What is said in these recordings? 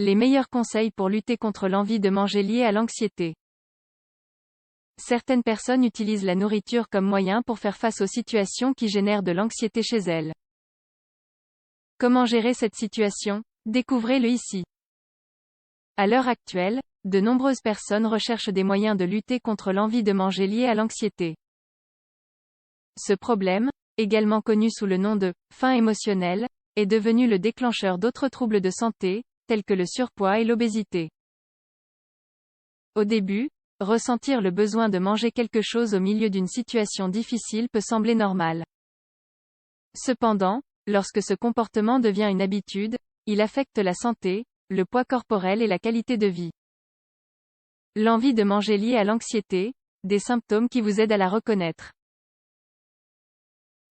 Les meilleurs conseils pour lutter contre l'envie de manger liée à l'anxiété. Certaines personnes utilisent la nourriture comme moyen pour faire face aux situations qui génèrent de l'anxiété chez elles. Comment gérer cette situation? Découvrez-le ici. À l'heure actuelle, de nombreuses personnes recherchent des moyens de lutter contre l'envie de manger liée à l'anxiété. Ce problème, également connu sous le nom de « faim émotionnelle », est devenu le déclencheur d'autres troubles de santé, tels que le surpoids et l'obésité. Au début, ressentir le besoin de manger quelque chose au milieu d'une situation difficile peut sembler normal. Cependant, lorsque ce comportement devient une habitude, il affecte la santé, le poids corporel et la qualité de vie. L'envie de manger liée à l'anxiété, des symptômes qui vous aident à la reconnaître.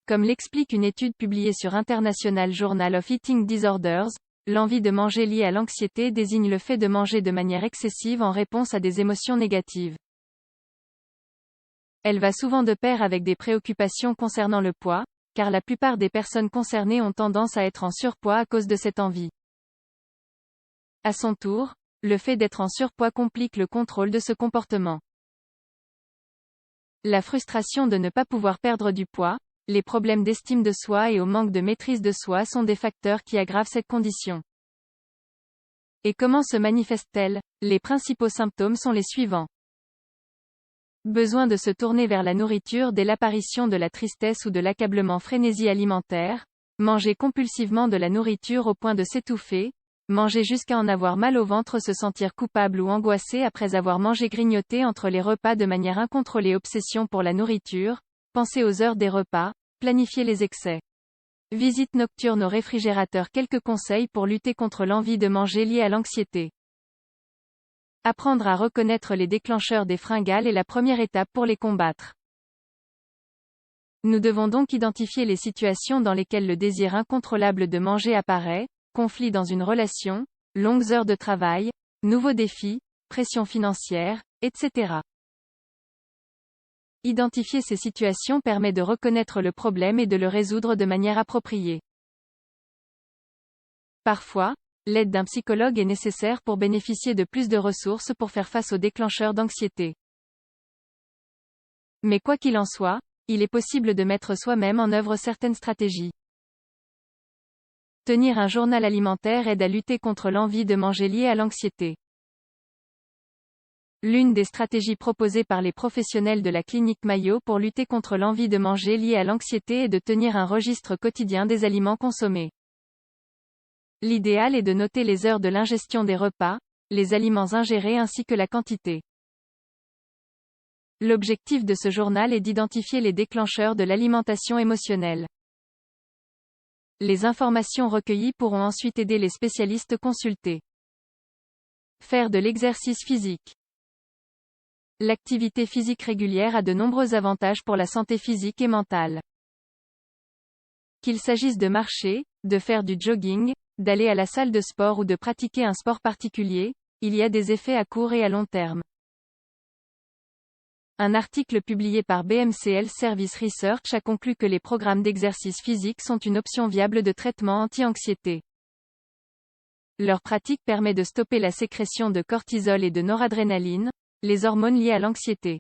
Comme l'explique une étude publiée sur International Journal of Eating Disorders, l'envie de manger liée à l'anxiété désigne le fait de manger de manière excessive en réponse à des émotions négatives. Elle va souvent de pair avec des préoccupations concernant le poids, car la plupart des personnes concernées ont tendance à être en surpoids à cause de cette envie. À son tour, le fait d'être en surpoids complique le contrôle de ce comportement. La frustration de ne pas pouvoir perdre du poids, les problèmes d'estime de soi et au manque de maîtrise de soi sont des facteurs qui aggravent cette condition. Et comment se manifeste-t-elle? Les principaux symptômes sont les suivants. Besoin de se tourner vers la nourriture dès l'apparition de la tristesse ou de l'accablement, frénésie alimentaire, manger compulsivement de la nourriture au point de s'étouffer, manger jusqu'à en avoir mal au ventre, se sentir coupable ou angoissé après avoir mangé, grignoter entre les repas de manière incontrôlée, obsession pour la nourriture, penser aux heures des repas, planifier les excès. Visite nocturne au réfrigérateur. Quelques conseils pour lutter contre l'envie de manger liée à l'anxiété. Apprendre à reconnaître les déclencheurs des fringales est la première étape pour les combattre. Nous devons donc identifier les situations dans lesquelles le désir incontrôlable de manger apparaît, conflit dans une relation, longues heures de travail, nouveaux défis, pression financière, etc. Identifier ces situations permet de reconnaître le problème et de le résoudre de manière appropriée. Parfois, l'aide d'un psychologue est nécessaire pour bénéficier de plus de ressources pour faire face aux déclencheurs d'anxiété. Mais quoi qu'il en soit, il est possible de mettre soi-même en œuvre certaines stratégies. Tenir un journal alimentaire aide à lutter contre l'envie de manger liée à l'anxiété. L'une des stratégies proposées par les professionnels de la clinique Mayo pour lutter contre l'envie de manger liée à l'anxiété est de tenir un registre quotidien des aliments consommés. L'idéal est de noter les heures de l'ingestion des repas, les aliments ingérés ainsi que la quantité. L'objectif de ce journal est d'identifier les déclencheurs de l'alimentation émotionnelle. Les informations recueillies pourront ensuite aider les spécialistes consultés. Faire de l'exercice physique. L'activité physique régulière a de nombreux avantages pour la santé physique et mentale. Qu'il s'agisse de marcher, de faire du jogging, d'aller à la salle de sport ou de pratiquer un sport particulier, il y a des effets à court et à long terme. Un article publié par BMC Health Service Research a conclu que les programmes d'exercice physique sont une option viable de traitement anti-anxiété. Leur pratique permet de stopper la sécrétion de cortisol et de noradrénaline, les hormones liées à l'anxiété.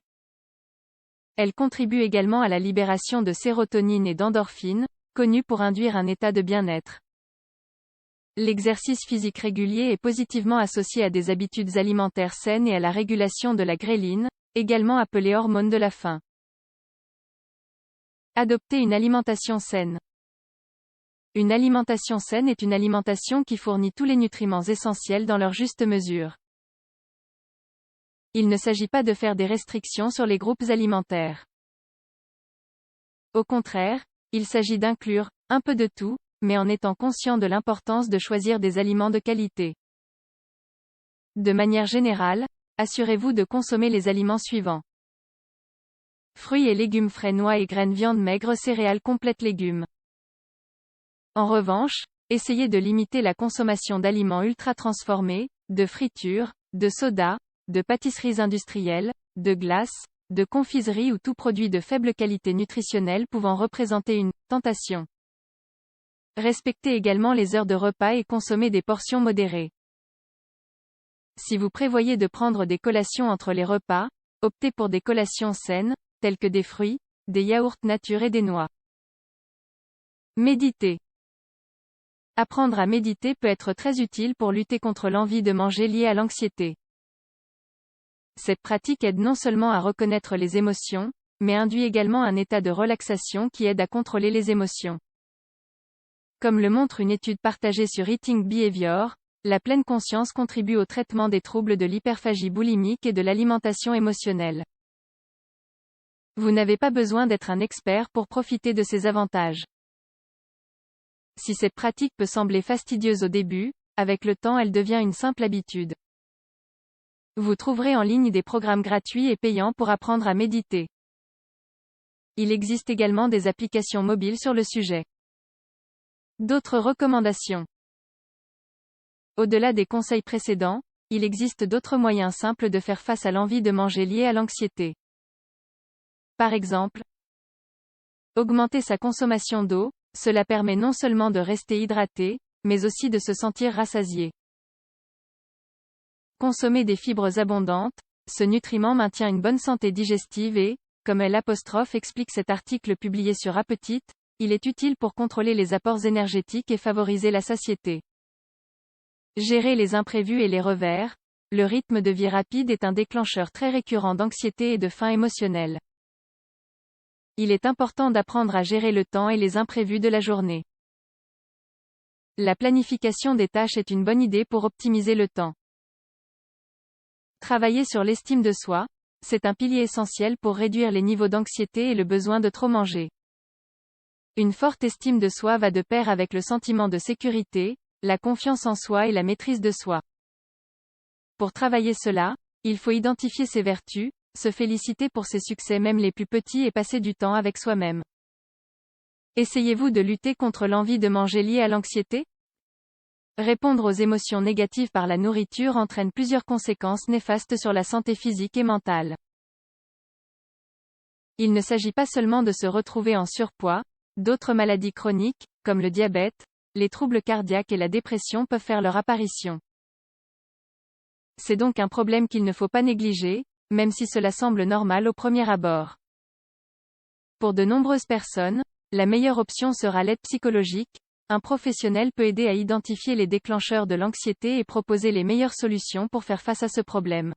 Elle contribue également à la libération de sérotonine et d'endorphine, connues pour induire un état de bien-être. L'exercice physique régulier est positivement associé à des habitudes alimentaires saines et à la régulation de la gréline, également appelée hormone de la faim. Adopter une alimentation saine. Une alimentation saine est une alimentation qui fournit tous les nutriments essentiels dans leur juste mesure. Il ne s'agit pas de faire des restrictions sur les groupes alimentaires. Au contraire, il s'agit d'inclure un peu de tout, mais en étant conscient de l'importance de choisir des aliments de qualité. De manière générale, assurez-vous de consommer les aliments suivants. Fruits et légumes frais, noix et graines, viande maigre, céréales complètes, légumes. En revanche, essayez de limiter la consommation d'aliments ultra transformés, de friture, de soda, de pâtisseries industrielles, de glaces, de confiseries ou tout produit de faible qualité nutritionnelle pouvant représenter une tentation. Respectez également les heures de repas et consommez des portions modérées. Si vous prévoyez de prendre des collations entre les repas, optez pour des collations saines, telles que des fruits, des yaourts nature et des noix. Méditer. Apprendre à méditer peut être très utile pour lutter contre l'envie de manger liée à l'anxiété. Cette pratique aide non seulement à reconnaître les émotions, mais induit également un état de relaxation qui aide à contrôler les émotions. Comme le montre une étude partagée sur Eating Behavior, la pleine conscience contribue au traitement des troubles de l'hyperphagie boulimique et de l'alimentation émotionnelle. Vous n'avez pas besoin d'être un expert pour profiter de ces avantages. Si cette pratique peut sembler fastidieuse au début, avec le temps elle devient une simple habitude. Vous trouverez en ligne des programmes gratuits et payants pour apprendre à méditer. Il existe également des applications mobiles sur le sujet. D'autres recommandations. Au-delà des conseils précédents, il existe d'autres moyens simples de faire face à l'envie de manger liée à l'anxiété. Par exemple, augmenter sa consommation d'eau, cela permet non seulement de rester hydraté, mais aussi de se sentir rassasié. Consommer des fibres abondantes, ce nutriment maintient une bonne santé digestive et, comme l'apostrophe explique cet article publié sur Appetit, il est utile pour contrôler les apports énergétiques et favoriser la satiété. Gérer les imprévus et les revers, le rythme de vie rapide est un déclencheur très récurrent d'anxiété et de faim émotionnelle. Il est important d'apprendre à gérer le temps et les imprévus de la journée. La planification des tâches est une bonne idée pour optimiser le temps. Travailler sur l'estime de soi, c'est un pilier essentiel pour réduire les niveaux d'anxiété et le besoin de trop manger. Une forte estime de soi va de pair avec le sentiment de sécurité, la confiance en soi et la maîtrise de soi. Pour travailler cela, il faut identifier ses vertus, se féliciter pour ses succès même les plus petits et passer du temps avec soi-même. Essayez-vous de lutter contre l'envie de manger liée à l'anxiété? Répondre aux émotions négatives par la nourriture entraîne plusieurs conséquences néfastes sur la santé physique et mentale. Il ne s'agit pas seulement de se retrouver en surpoids, d'autres maladies chroniques, comme le diabète, les troubles cardiaques et la dépression peuvent faire leur apparition. C'est donc un problème qu'il ne faut pas négliger, même si cela semble normal au premier abord. Pour de nombreuses personnes, la meilleure option sera l'aide psychologique. Un professionnel peut aider à identifier les déclencheurs de l'anxiété et proposer les meilleures solutions pour faire face à ce problème.